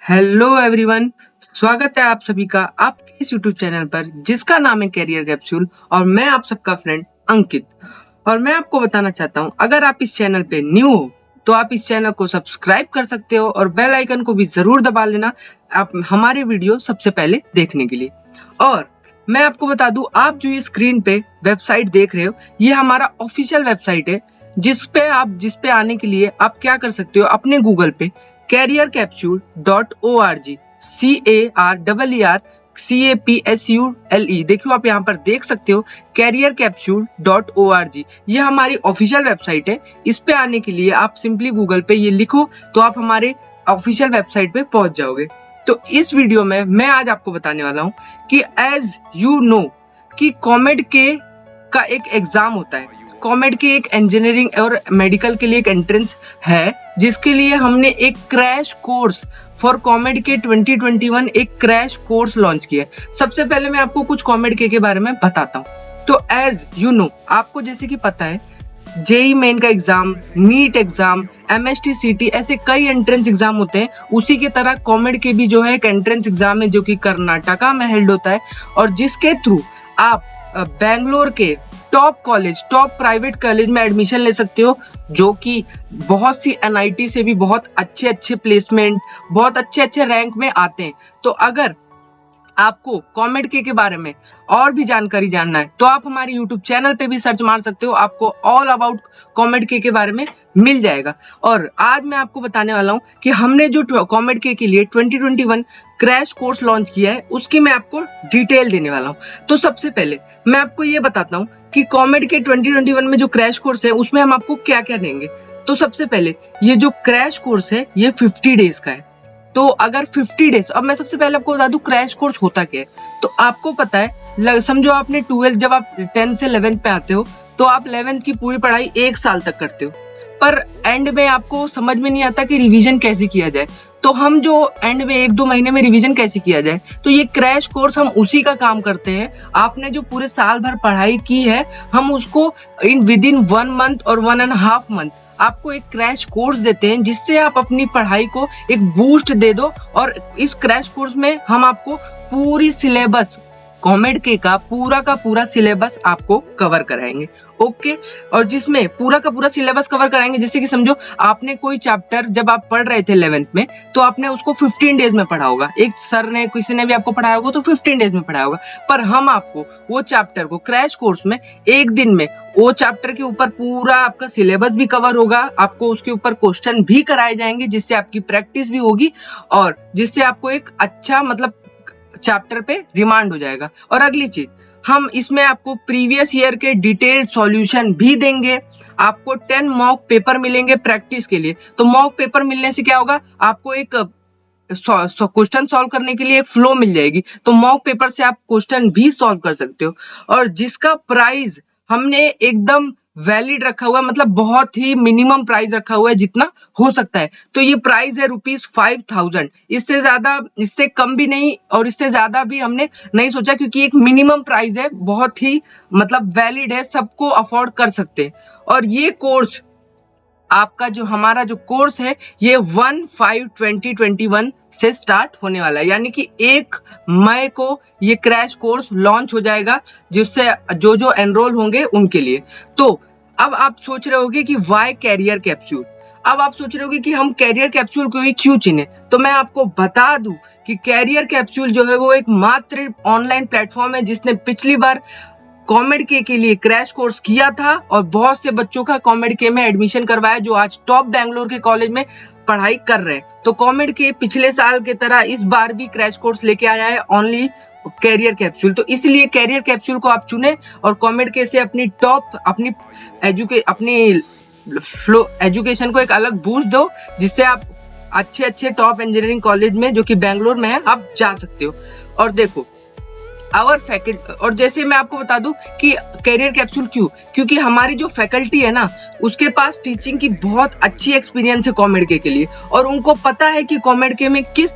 Hello everyone, स्वागत है आप सभी का आपके इस यूट्यूब चैनल पर जिसका नाम है कैरियर कैप्सूल। और मैं आप सबका फ्रेंड अंकित। और मैं आपको बताना चाहता हूं, अगर आप इस चैनल पे न्यू हो तो आप इस चैनल को सब्सक्राइब कर सकते हो और बेल आइकन को भी जरूर दबा लेना आप हमारे वीडियो सबसे पहले देखने के लिए। और मैं आपको बता दूं, आप जो ये स्क्रीन पे वेबसाइट देख रहे हो, ये हमारा ऑफिशियल वेबसाइट है जिस पे आने के लिए आप क्या कर सकते हो, अपने गूगल पे careercapsule.org CARERCAPSULE देखियो, आप यहाँ पर देख सकते हो careercapsule.org। ये हमारी ऑफिशियल वेबसाइट है। इस पे आने के लिए आप सिंपली गूगल पे ये लिखो तो आप हमारे ऑफिशियल वेबसाइट पे पहुंच जाओगे। तो इस वीडियो में मैं आज आपको बताने वाला हूँ कि एज यू नो कि कॉमेड के का एक एग्जाम होता है। कॉमेड की एक इंजीनियरिंग और मेडिकल के लिए एक एंट्रेंस है, जिसके लिए हमने एक क्रैश कोर्स फॉर कॉमेड के 2021 एक क्रैश कोर्स लॉन्च किया है। सबसे पहले मैं आपको कुछ कॉमेड के बारे में बताता हूँ। तो एज यू नो, आपको जैसे कि पता है, जेई मेन का exam, NEET exam, MST CT ऐसे कई एंट्रेंस एग्जाम होते हैं। उसी की तरह कॉमेड के भी जो है एक एंट्रेंस एग्जाम है जो कि कर्नाटका में हेल्ड होता है, और जिसके थ्रू आप बैंगलोर के टॉप प्राइवेट कॉलेज में एडमिशन ले सकते हो, जो कि बहुत सी NIT से भी बहुत अच्छे प्लेसमेंट, बहुत अच्छे रैंक में आते हैं। तो अगर आपको कॉमेड के बारे में और भी जानकारी जानना है तो आप हमारे YouTube चैनल पे भी सर्च मार सकते हो, आपको ऑल अबाउट कॉमेड के बारे में मिल जाएगा। और आज मैं आपको बताने वाला हूँ कि हमने जो कॉमेड के लिए 2021 क्रैश कोर्स लॉन्च किया है, उसकी मैं आपको डिटेल देने वाला हूँ। तो सबसे पहले मैं आपको ये बताता हूँ कि कॉमेड के 2021 में जो क्रैश कोर्स है उसमें हम आपको क्या क्या देंगे। तो सबसे पहले ये जो क्रैश कोर्स है ये 50 डेज का है। तो अगर 50 डेज, अब मैं सबसे पहले आपको बता दूं क्रैश कोर्स होता क्या है। तो आपको पता है, समझो आपने 12 जब आप 10 से 11 पे आते हो तो आप 11 की पूरी पढ़ाई 1 साल तक करते हो, पर एंड में आपको समझ में नहीं आता कि रिवीजन कैसे किया जाए। तो हम जो एंड में 1-2 महीने में रिवीजन कैसे किया जाए, तो ये क्रैश कोर्स हम उसी का काम करते हैं। आपने जो पूरे साल भर पढ़ाई की है, हम उसको विदिन 1 मंथ और 1.5 मंथ आपको एक क्रैश कोर्स देते हैं, जिससे आप अपनी पढ़ाई को एक बूस्ट दे दो। और इस क्रैश कोर्स में हम आपको पूरी सिलेबस, कॉमेड के का पूरा सिलेबस आपको कवर कराएंगे। ओके, और जिसमें पूरा का पूरा सिलेबस कवर कराएंगे, जैसे कि समझो आपने कोई चैप्टर जब आप पढ़ रहे थे 11th में, तो आपने उसको 15 डेज में पढ़ा होगा, एक सर ने किसी ने भी आपको पढ़ाया होगा तो 15 डेज में पढ़ाया होगा। पर हम आपको वो चैप्टर को क्रैश कोर्स में एक दिन में वो चैप्टर के ऊपर पूरा आपका सिलेबस भी कवर होगा, आपको उसके ऊपर क्वेश्चन भी कराए जाएंगे, जिससे आपकी प्रैक्टिस भी होगी और जिससे आपको एक अच्छा मतलब चैप्टर पे रिमांड हो जाएगा। और अगली चीज, हम इसमें आपको प्रीवियस ईयर के डिटेल्ड सॉल्यूशन भी देंगे। आपको 10 मॉक पेपर मिलेंगे प्रैक्टिस के लिए। तो मॉक पेपर मिलने से क्या होगा, आपको एक क्वेश्चन सॉल्व करने के लिए एक फ्लो मिल जाएगी। तो मॉक पेपर से आप क्वेश्चन भी सॉल्व कर सकते हो, और जिसका प्राइस हमने एकदम वैलिड रखा हुआ है, मतलब बहुत ही मिनिमम प्राइस रखा हुआ है जितना हो सकता है। तो ये प्राइस है ₹5000। इससे ज्यादा, इससे कम भी नहीं और इससे ज्यादा भी हमने नहीं सोचा, क्योंकि एक मिनिमम प्राइस है, बहुत ही मतलब वैलिड है, सबको अफोर्ड कर सकते हैं। और ये कोर्स आपका जो हमारा जो कोर्स है ये 1/5/2021 से स्टार्ट होने वाला है, यानी कि 1 मई को ये क्रैश कोर्स लॉन्च हो जाएगा, जिससे जो एनरोल होंगे उनके लिए। तो अब आप सोच रहे होगे कि वाई कैरियर कैप्सूल, अब आप सोच रहे होगे कि हम कैरियर कैप्सूल को ही क्यों चुने। तो मैं आपको बता दूं कि कैरियर कैप्सूल जो है वो एक मात्र ऑनलाइन प्लेटफॉर्म है, जिसने पिछली बार कॉमेड के लिए क्रैश कोर्स किया था और बहुत से बच्चों का कॉमेड के में एडमिशन करवाया, जो आज टॉप बैंगलोर के कॉलेज में पढ़ाई कर रहे हैं। तो कॉमेड के पिछले साल की तरह इस बार भी क्रैश कोर्स लेके आया है ओनली कैरियर कैप्सूल। तो इसलिए कैरियर कैप्सूल को आप चुने और कॉमेड के से अपनी एजुकेशन को एक अलग बूस्ट दो, जिससे आप अच्छे टॉप इंजीनियरिंग कॉलेज में जो कि बैंगलोर में है आप जा सकते हो। और देखो आवर फैकल्टी, और जैसे मैं आपको बता दूं कि कैरियर कैप्सूल क्यों, क्योंकि हमारी जो फैकल्टी है ना, उसके पास टीचिंग की बहुत अच्छी एक्सपीरियंस है कॉमेड के लिए, और उनको पता है कि कॉमेड के में किस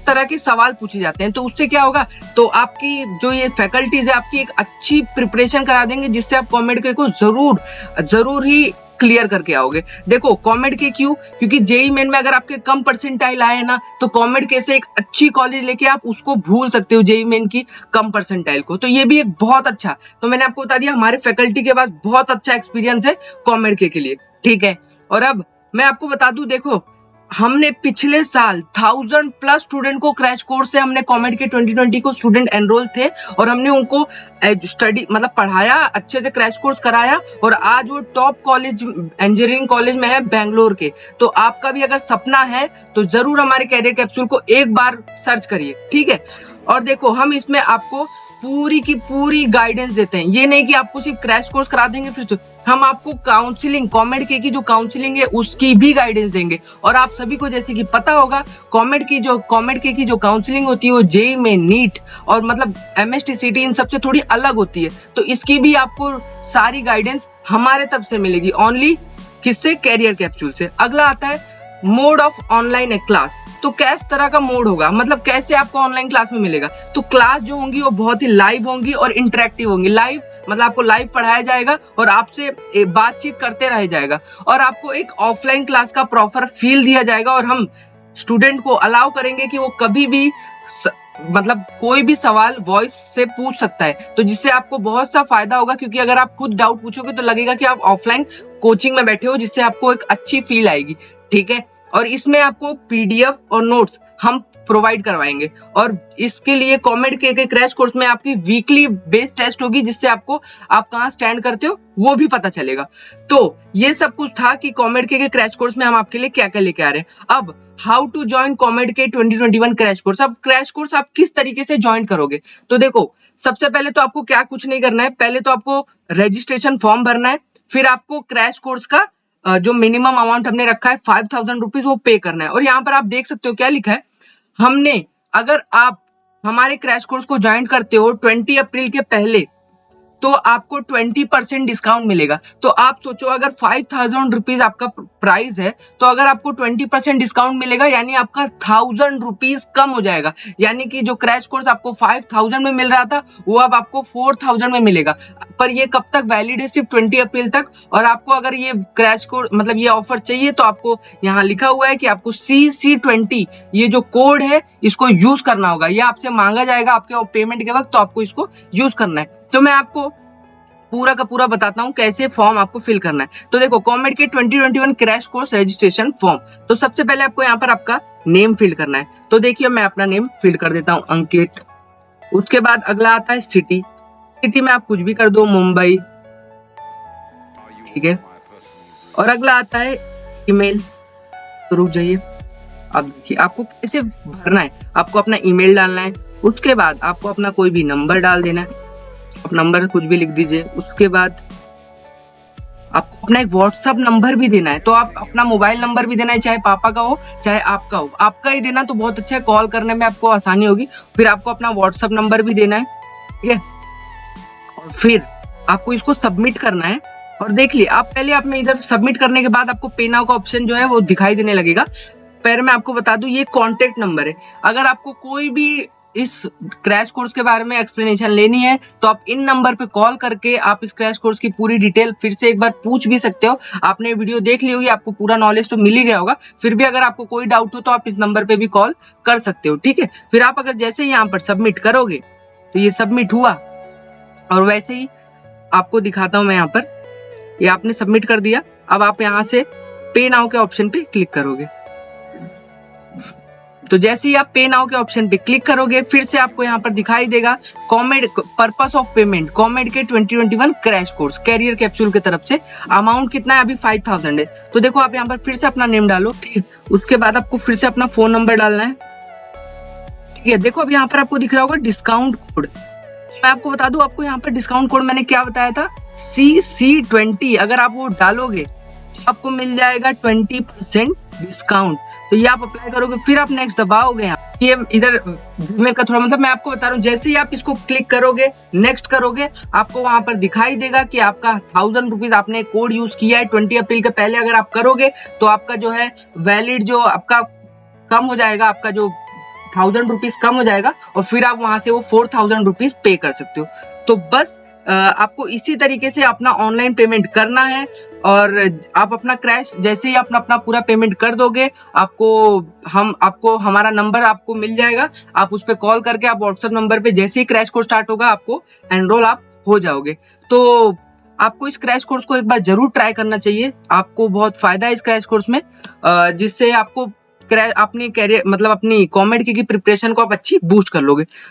तरह के सवाल पूछे जाते हैं। तो उससे क्या होगा, तो आपकी जो ये फैकल्टीज है आपकी एक अच्छी प्रिपरेशन करा देंगे, जिससे आप कॉमेड के को जरूर ही क्लियर करके आओगे। देखो कॉमेड के क्यों, क्योंकि जेई मेन में अगर आपके कम परसेंटाइल आए ना तो कॉमेड के से एक अच्छी कॉलेज लेके आप उसको भूल सकते हो जेई मेन की कम परसेंटाइल को। तो ये भी एक बहुत अच्छा, तो मैंने आपको बता दिया हमारे फैकल्टी के पास बहुत अच्छा एक्सपीरियंस है कॉमेड के लिए, ठीक है। और अब मैं आपको बता दूं, देखो हमने पिछले साल 1000+ स्टूडेंट को क्रैश कोर्स से हमने कॉमेड के 2020 को स्टूडेंट एनरोल थे और हमने उनको स्टडी मतलब पढ़ाया, अच्छे से क्रैश कोर्स कराया और आज वो टॉप कॉलेज इंजीनियरिंग कॉलेज में है बेंगलोर के। तो आपका भी अगर सपना है तो जरूर हमारे कैरियर कैप्सूल को एक बार सर्च करिए, ठीक है। और देखो हम इसमें आपको पूरी की पूरी गाइडेंस देते हैं, ये नहीं कि आपको सिर्फ क्रैश कोर्स करा देंगे फिर तो हम आपको काउंसलिंग, कॉमेड के की जो काउंसलिंग है उसकी भी गाइडेंस देंगे। और आप सभी को जैसे कि पता होगा कॉमेड के की जो काउंसलिंग होती है वो जेई में, नीट और मतलब एमएसटीसीटी इन सबसे थोड़ी अलग होती है, तो इसकी भी आपको सारी गाइडेंस हमारे तरफ से मिलेगी, ओनली किससे, कैरियर कैप्सूल से। अगला आता है मोड ऑफ ऑनलाइन क्लास। तो किस तरह का मोड होगा, मतलब कैसे आपको ऑनलाइन क्लास में मिलेगा, तो क्लास जो होंगी वो बहुत ही लाइव होंगी और इंटरेक्टिव होंगी। लाइव मतलब आपको लाइव पढ़ाया जाएगा और आपसे बातचीत करते रह जाएगा और आपको एक ऑफलाइन क्लास का प्रॉपर फील दिया जाएगा और हम स्टूडेंट को अलाउ करेंगे कि वो कभी भी मतलब कोई भी सवाल वॉइस से पूछ सकता है, तो जिससे आपको बहुत सा फायदा होगा, क्योंकि अगर आप खुद डाउट पूछोगे तो लगेगा कि आप ऑफलाइन कोचिंग में बैठे हो, जिससे आपको एक अच्छी फील आएगी, ठीक है। और इसमें आपको पीडीएफ और नोट्स हम प्रोवाइड करवाएंगे और इसके लिए कॉमेड के क्रैश कोर्स में आपकी वीकली बेस टेस्ट होगी, जिससे आपको आप कहाँ स्टैंड करते हो वो भी पता चलेगा। तो ये सब कुछ था कि कॉमेड के क्रैश कोर्स में हम आपके लिए क्या क्या लेके आ रहे हैं। अब हाउ टू ज्वाइन कॉमेड के 2021 क्रैश कोर्स। अब क्रैश कोर्स आप किस तरीके से ज्वाइन करोगे, तो देखो सबसे पहले तो आपको क्या कुछ नहीं करना है, पहले तो आपको रजिस्ट्रेशन फॉर्म भरना है, फिर आपको क्रैश कोर्स का जो मिनिमम अमाउंट हमने रखा है 5000 रुपीज वो पे करना है। और यहाँ पर आप देख सकते हो क्या लिखा है, हमने अगर आप हमारे क्रैश कोर्स को ज्वाइन करते हो 20 अप्रैल के पहले तो आपको 20% डिस्काउंट मिलेगा। तो आप सोचो अगर 5000 रुपीज आपका प्राइस है तो अगर आपको 20% डिस्काउंट मिलेगा यानी आपका 1000 रुपीज कम हो जाएगा, यानी कि जो क्रैश कोर्स आपको 5000 में मिल रहा था वो अब आपको 4000 में मिलेगा। पर ये कब तक वैलिड है, सिर्फ 20 अप्रैल तक। और आपको अगर ये क्रैश कोर्स मतलब ये ऑफर चाहिए तो आपको यहाँ लिखा हुआ है कि आपको CC20 ये जो कोड है इसको यूज करना होगा, ये आपसे मांगा जाएगा आपके पेमेंट के वक्त, तो आपको इसको यूज करना है। तो मैं आपको पूरा का पूरा बताता हूँ कैसे फॉर्म आपको फिल करना है। तो देखो कॉमेड के 2021 क्रैश कोर्स रजिस्ट्रेशन फॉर्म, तो सबसे पहले आपको यहाँ पर आपका नेम फिल करना है। तो देखिए मैं अपना नेम फिल कर देता हूँ अंकित। उसके बाद अगला आता है सिटी, सिटी में आप कुछ भी कर दो, मुंबई, ठीक है। और अगला आता है ईमेल, तो रुक जाइए, अब देखिए आपको कैसे भरना है, आपको अपना ईमेल डालना है, उसके बाद आपको अपना कोई भी नंबर डाल देना है, आप नंबर कुछ भी लिख दीजिए। उसके बाद आपको अपना एक व्हाट्सएप नंबर भी देना है, तो आप अपना मोबाइल नंबर भी देना है, चाहे पापा का हो चाहे आपका हो, आपका ही देना तो बहुत अच्छा है, कॉल करने में आपको आसानी होगी। फिर आपको अपना व्हाट्सएप नंबर भी देना है, ठीक है। और फिर आपको इसको सबमिट करना है। और देख लिए आप पहले आपने इधर सबमिट करने के बाद आपको पे नाउ का ऑप्शन जो है वो दिखाई देने लगेगा। पहले मैं आपको बता दूं ये कॉन्टेक्ट नंबर है, अगर आपको कोई भी इस क्रैश कोर्स के बारे में एक्सप्लेनेशन लेनी है तो आप इन नंबर पे कॉल करके आप इस क्रैश कोर्स की पूरी डिटेल फिर से एक बार पूछ भी सकते हो। आपने वीडियो देख ली होगी, आपको पूरा नॉलेज तो मिल ही गया होगा, फिर भी अगर आपको कोई डाउट हो तो आप इस नंबर पे भी कॉल कर सकते हो, ठीक है। फिर आप अगर जैसे ही यहाँ पर सबमिट करोगे तो ये सबमिट हुआ और वैसे ही आपको दिखाता हूँ मैं यहाँ पर, ये आपने सबमिट कर दिया। अब आप यहाँ से पे नाउ के ऑप्शन पे क्लिक करोगे, तो जैसे ही आप पे नाउ के ऑप्शन पे क्लिक करोगे फिर से आपको यहाँ पर दिखाई देगा कॉमेड पर्पस ऑफ पेमेंट, कॉमेड के 2021 क्रैश कोर्स कैरियर कैप्सूल की तरफ से अमाउंट कितना है, अभी 5000 है। तो देखो आप यहाँ पर फिर से अपना नेम डालो, ठीक। उसके बाद आपको फिर से अपना फोन नंबर डालना है, ठीक है। देखो अब यहाँ पर आपको दिख रहा होगा डिस्काउंट कोड, मैं आपको बता दूं आपको यहाँ पर डिस्काउंट कोड मैंने क्या बताया था, CC20। अगर आप वो डालोगे तो आपको मिल जाएगा 20% डिस्काउंट। तो ये आप अप्लाई करोगे, फिर आप नेक्स्ट दबाओगे, ये इधर में का थोड़ा मतलब मैं आपको बता रहा हूँ, जैसे ही आप इसको क्लिक करोगे नेक्स्ट करोगे आपको वहां पर दिखाई देगा कि आपका 1000 रुपीज आपने कोड यूज किया है 20 अप्रैल के पहले। अगर आप करोगे तो आपका जो है वैलिड जो आपका कम हो जाएगा, आपका जो 1000 रुपीज कम हो जाएगा और फिर आप वहां से वो 4000 रुपीज पे कर सकते हो। तो बस आपको इसी तरीके से अपना ऑनलाइन पेमेंट करना है और आप अपना क्रैश जैसे ही अपना अपना पूरा पेमेंट कर दोगे, आपको हमारा नंबर आपको मिल जाएगा। आप उस पर कॉल करके आप व्हाट्सएप नंबर पे जैसे ही क्रैश कोर्स स्टार्ट होगा आपको एनरोल आप हो जाओगे। तो आपको इस क्रैश कोर्स को एक बार जरूर ट्राई करना चाहिए, आपको बहुत फायदा है इस क्रैश कोर्स में, जिससे आपको अपनी कैरियर मतलब अपनी कॉमेडी की प्रिपरेशन को आप अच्छी बूस्ट कर लोगे।